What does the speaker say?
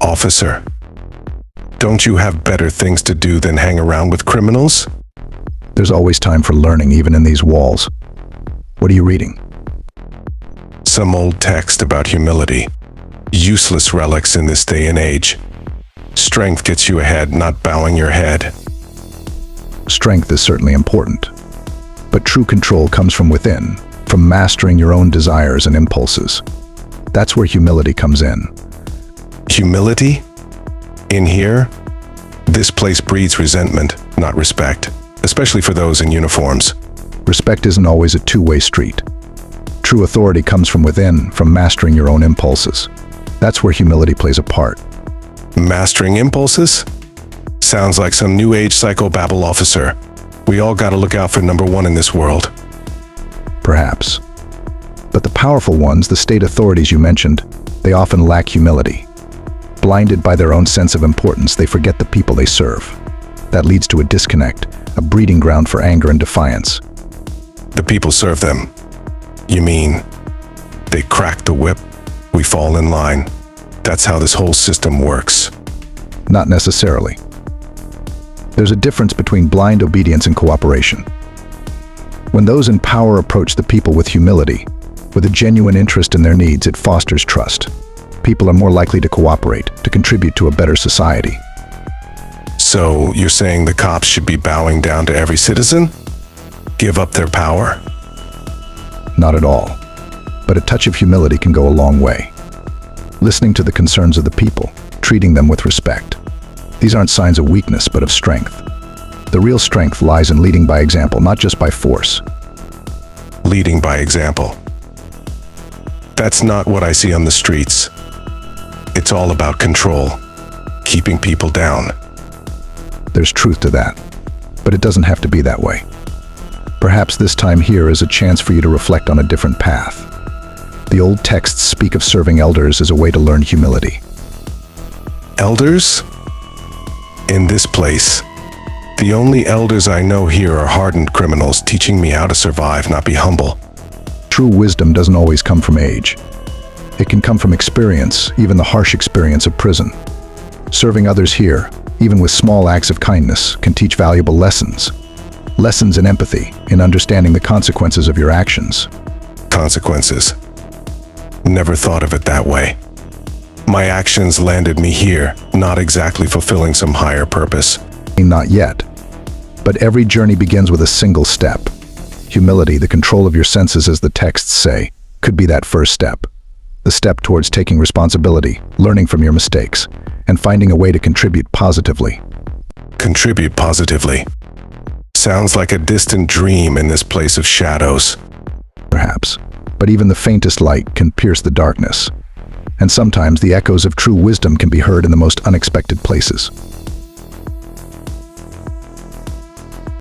Officer, don't you have better things to do than hang around with criminals? There's always time for learning, even in these walls. What are you reading? Some old text about humility. Useless relics in this day and age. Strength gets you ahead, not bowing your head. Strength is certainly important, but true control comes from within, from mastering your own desires and impulses. That's where humility comes in. Humility? In here? This place breeds resentment, not respect, especially for those in uniforms. Respect isn't always a two-way street. True authority comes from within, from mastering your own impulses. That's where humility plays a part. Mastering impulses? Sounds like some new age psychobabble, officer. We all gotta look out for number one in this world. Perhaps. But the powerful ones, the state authorities you mentioned, they often lack humility. Blinded by their own sense of importance, they forget the people they serve. That leads to a disconnect, a breeding ground for anger and defiance. The people serve them. You mean, they crack the whip, we fall in line. That's how this whole system works. Not necessarily. There's a difference between blind obedience and cooperation. When those in power approach the people with humility, with a genuine interest in their needs, it fosters trust. People are more likely to cooperate, to contribute to a better society. So you're saying the cops should be bowing down to every citizen? Give up their power? Not at all. But a touch of humility can go a long way. Listening to the concerns of the people, treating them with respect. These aren't signs of weakness, but of strength. The real strength lies in leading by example, not just by force. Leading by example. That's not what I see on the streets. It's all about control, keeping people down. There's truth to that, but it doesn't have to be that way. Perhaps this time here is a chance for you to reflect on a different path. The old texts speak of serving elders as a way to learn humility. Elders? In this place, the only elders I know here are hardened criminals teaching me how to survive, not be humble. True wisdom doesn't always come from age. It can come from experience, even the harsh experience of prison. Serving others here, even with small acts of kindness, can teach valuable lessons. Lessons in empathy, in understanding the consequences of your actions. Consequences. Never thought of it that way. My actions landed me here, not exactly fulfilling some higher purpose. Not yet. But every journey begins with a single step. Humility, the control of your senses, as the texts say, could be that first step. The step towards taking responsibility, learning from your mistakes, and finding a way to contribute positively. Contribute positively. Sounds like a distant dream in this place of shadows. Perhaps. But even the faintest light can pierce the darkness. And sometimes the echoes of true wisdom can be heard in the most unexpected places.